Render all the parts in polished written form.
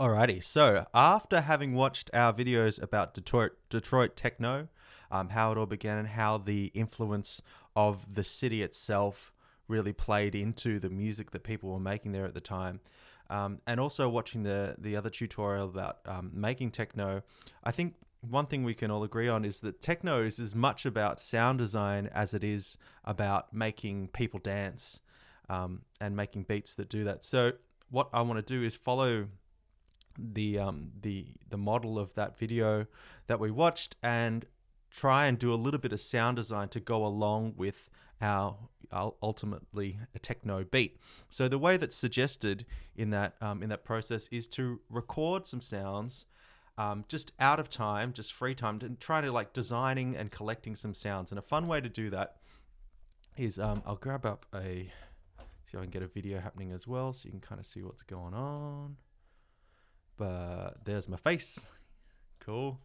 Alrighty, so after having watched our videos about Detroit techno, how it all began and how the influence of the city itself really played into the music that people were making there at the time, and also watching the other tutorial about making techno, I think one thing we can all agree on is that techno is as much about sound design as it is about making people dance, and making beats that do that. So what I want to do is follow the model of that video that we watched and try and do a little bit of sound design to go along with our ultimately a techno beat. So the way that's suggested in that process is to record some sounds, just out of time, just free time, to try to like designing and collecting some sounds. And a fun way to do that is I'll grab up see if I can get a video happening as well, so you can kind of see what's going on. But there's my face. Cool.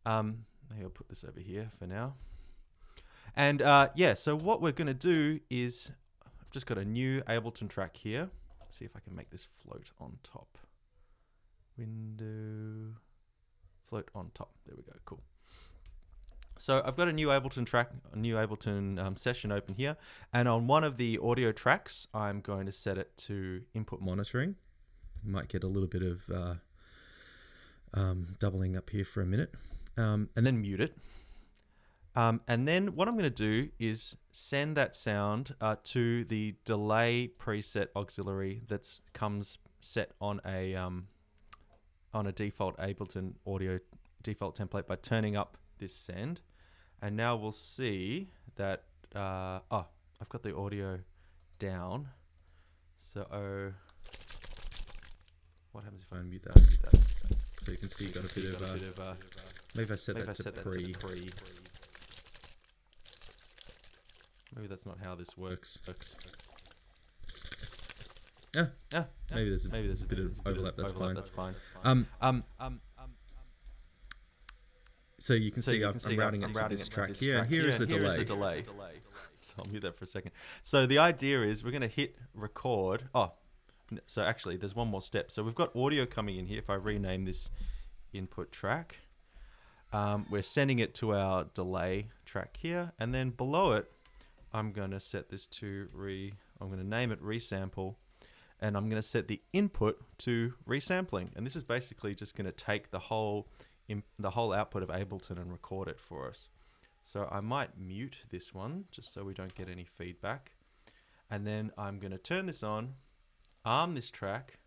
Maybe I'll put this over here for now. And yeah, so what we're going to do is I've just got a new Ableton track here. Let's see if I can make this float on top. Window, float on top. There we go. Cool. So I've got a new Ableton track, a new Ableton session open here. And on one of the audio tracks, I'm going to set it to input monitoring. You might get a little bit of doubling up here for a minute, and then mute it. And then what I'm going to do is send that sound to the delay preset auxiliary that comes set on a default Ableton audio default template by turning up this send. And now we'll see that I've got the audio down. So what happens if I unmute that? So you can see you got a bit of maybe I set that to pre. Maybe that's not how this works. Maybe there's a bit of overlap. That's fine. So you can see I'm routing it to this track here, and here is the delay. So I'll mute that for a second. So the idea is we're going to hit record. So actually, there's one more step. So we've got audio coming in here. If I rename this input track, we're sending it to our delay track here, and then below it, I'm going to set this to I'm going to name it resample, and I'm going to set the input to resampling. And this is basically just going to take the whole output of Ableton and record it for us. So I might mute this one just so we don't get any feedback, and then I'm going to turn this on, arm this track,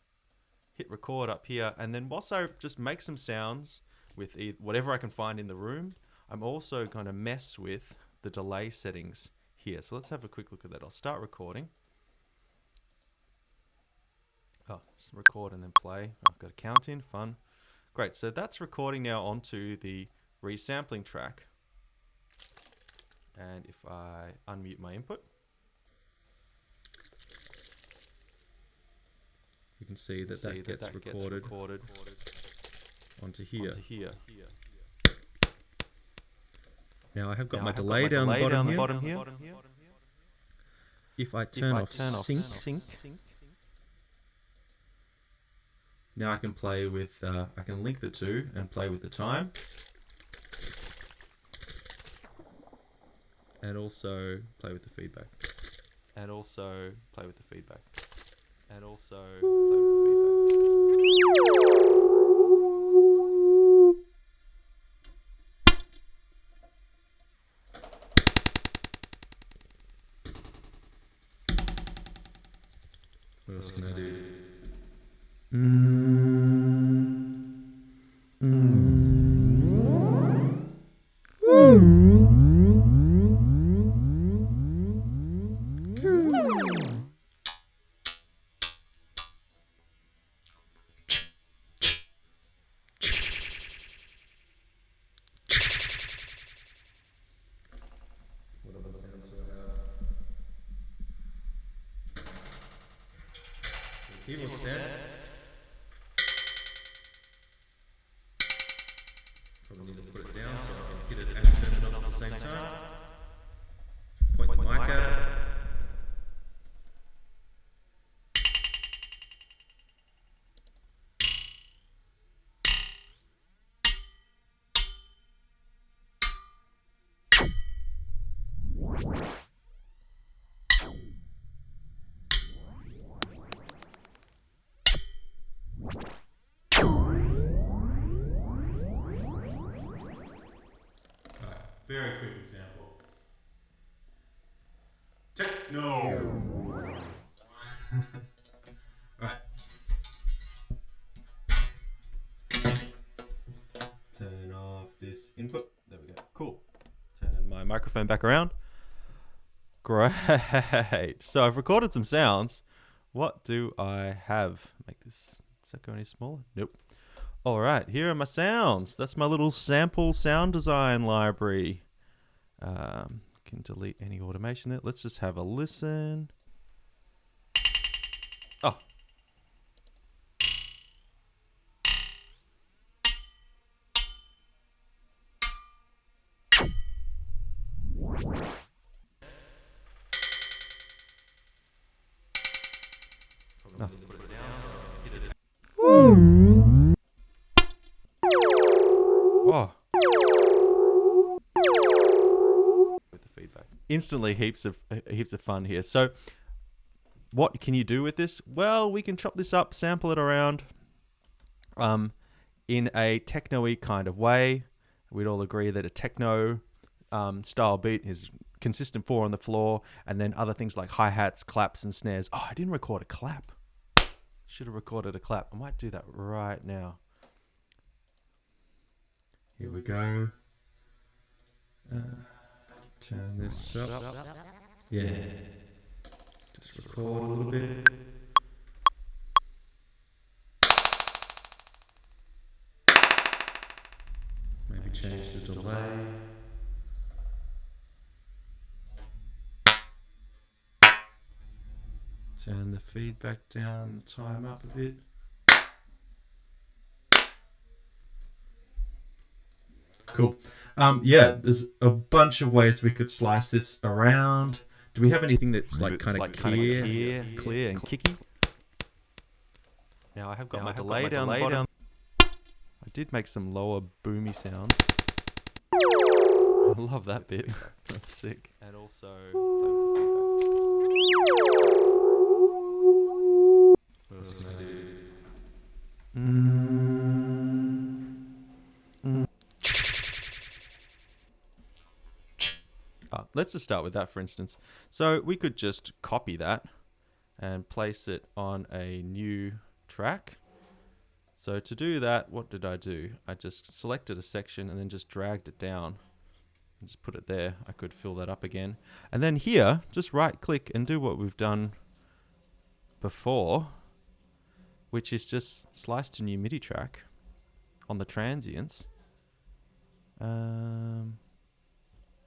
hit record up here, and then whilst I just make some sounds with whatever I can find in the room, I'm also going to mess with the delay settings here. So let's have a quick look at that. I'll start recording. Let's record and then play. I've got a count in, fun. Great, so that's recording now onto the resampling track. And if I unmute my input, you can see that gets recorded onto here. Now I have got my delay down the bottom here. If I turn off sync, now I can play with, I can link the two and play with the time. And also play with the feedback. And also play with the feedback. And also play with the feedback. What else can I do? Keyboard stand. Probably need to put it down so I can hit it and turn it on at the same time. Point the mic at it. very quick example. Techno. Alright. Turn off this input. There we go. Cool. Turn my microphone back around. Great. So I've recorded some sounds. What do I have? Make this, does that go any smaller? Nope. All right, here are my sounds. That's my little sample sound design library. Can delete any automation there. Let's just have a listen. Oh. Oh. With the feedback. Instantly heaps of fun here. So what can you do with this? Well, we can chop this up, sample it around in a techno-y kind of way. We'd all agree that a techno style beat is consistent 4 on the floor, and then other things like hi-hats, claps, and snares. Oh, I didn't record a clap. Should have recorded a clap. I might do that right now. Here we go. Turn this up. Yeah. Just record a little bit. Maybe change the delay. Turn the feedback down, time up a bit. Cool. Yeah, there's a bunch of ways we could slice this around. Do we have anything that's like kind of clear and kicky? Now I have got my delay down the bottom. I did make some lower boomy sounds. I love that bit. That's sick. And also what else can I do? Let's just start with that, for instance. So we could just copy that and place it on a new track. So to do that, what did I do? I just selected a section and then just dragged it down and just put it there. I could fill that up again. And then here, just right click and do what we've done before, which is just slice to new MIDI track on the transients.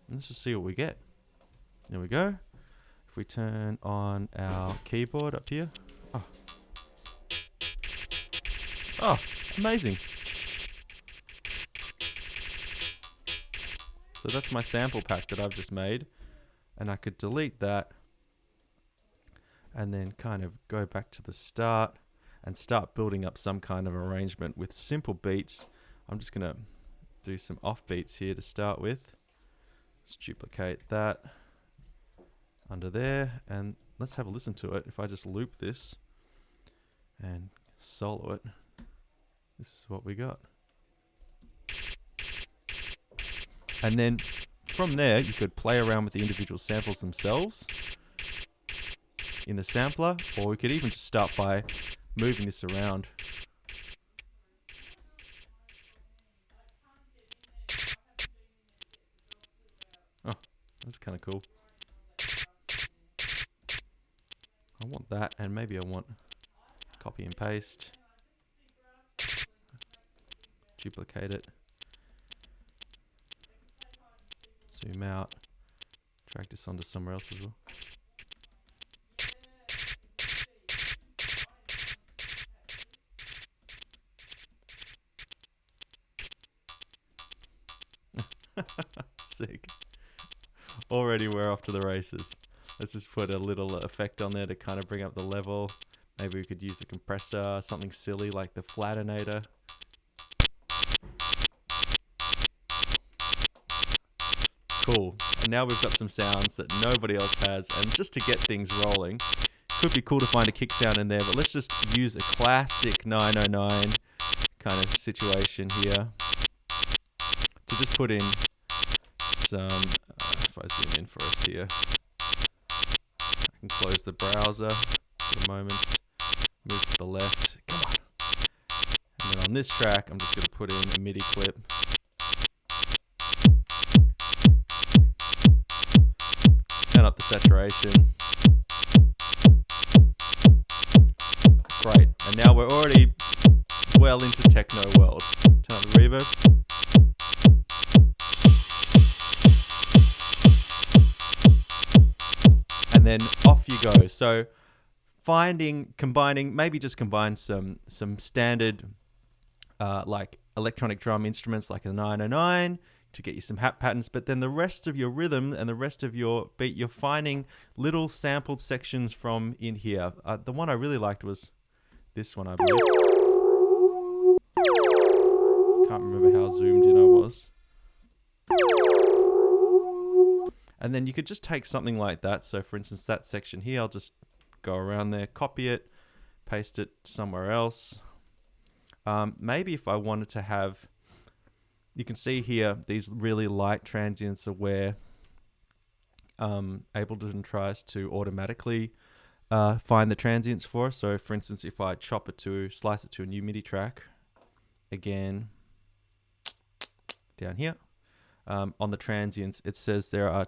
Let's just see what we get. There we go. If we turn on our keyboard up here. Oh, amazing. So that's my sample pack that I've just made. And I could delete that and then kind of go back to the start and start building up some kind of arrangement with simple beats. I'm just going to do some off beats here to start with. Let's duplicate that under there and let's have a listen to it. If I just loop this and solo it, this is what we got. And then from there, you could play around with the individual samples themselves in the sampler, or we could even just start by moving this around. Oh, that's kind of cool. I want that, and maybe I want copy and paste. Duplicate it. Zoom out. Drag this onto somewhere else as well. Sick. Already we're off to the races. Let's just put a little effect on there to kind of bring up the level. Maybe we could use a compressor, something silly like the flatinator. Cool. And now we've got some sounds that nobody else has. And just to get things rolling, could be cool to find a kick sound in there, but let's just use a classic 909 kind of situation here to just put in if I zoom in for us here, I can close the browser for a moment, move to the left, come on. And then on this track, I'm just going to put in a MIDI clip. Turn up the saturation. Great, and now we're already well into techno world. Turn up the reverb. And then off you go. So combining, maybe just combine some standard like electronic drum instruments like a 909 to get you some hat patterns, but then the rest of your rhythm and the rest of your beat, you're finding little sampled sections from in here. The one I really liked was this one, I believe. Can't remember how zoomed in I was. And then you could just take something like that. So for instance, that section here, I'll just go around there, copy it, paste it somewhere else. Maybe if I wanted to have, you can see here, these really light transients are where Ableton tries to automatically find the transients for us. So for instance, if I slice it to a new MIDI track, again, down here, on the transients, it says there are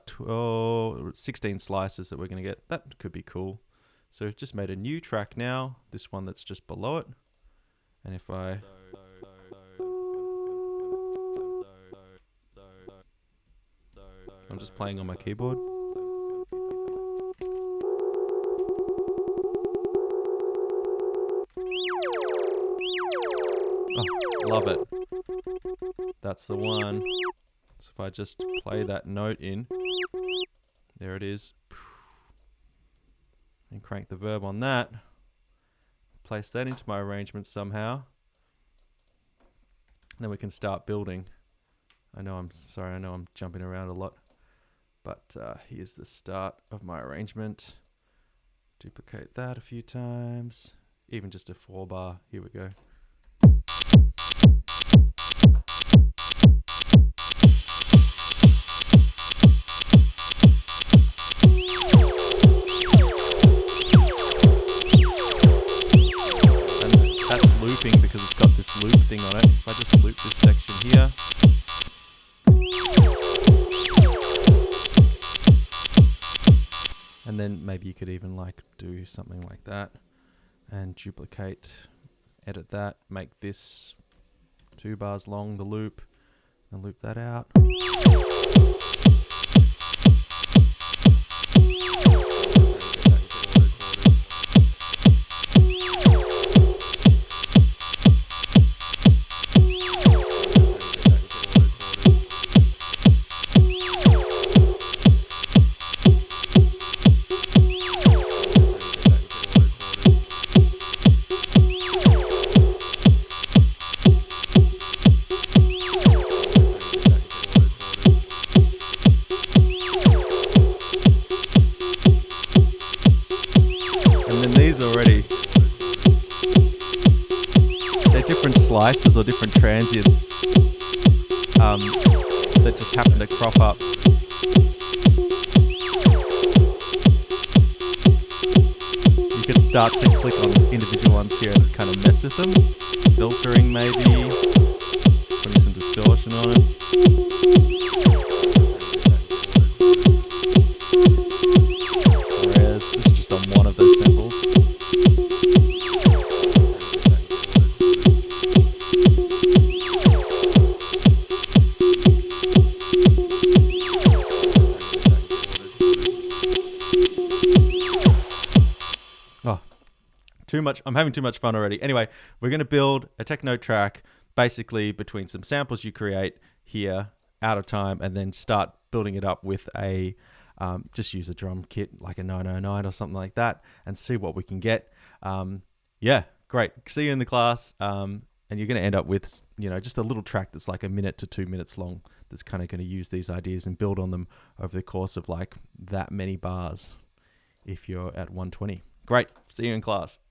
16 slices that we're going to get. That could be cool. So we've just made a new track now, this one that's just below it. And if I... I'm just playing on my keyboard. Oh, love it. That's the one. So if I just play that note in, there it is. And crank the verb on that. Place that into my arrangement somehow. Then we can start building. I know I'm jumping around a lot. But here's the start of my arrangement. Duplicate that a few times. Even just a 4-bar. Here we go. Looping because it's got this loop thing on it. If I just loop this section here, and then maybe you could even like do something like that and duplicate, edit that, make this 2 bars long, the loop, and loop that out. Slices or different transients that just happen to crop up. You could start to click on individual ones here and kind of mess with them. Filtering maybe, putting some distortion on it. Whereas this is just on one of those samples. Too much. I'm having too much fun already. Anyway, we're going to build a techno track basically between some samples you create here out of time and then start building it up with a just use a drum kit like a 909 or something like that and see what we can get. Yeah, great. See you in the class. And you're going to end up with, you know, just a little track that's like 1 minute to 2 minutes long that's kind of going to use these ideas and build on them over the course of like that many bars if you're at 120. Great. See you in class.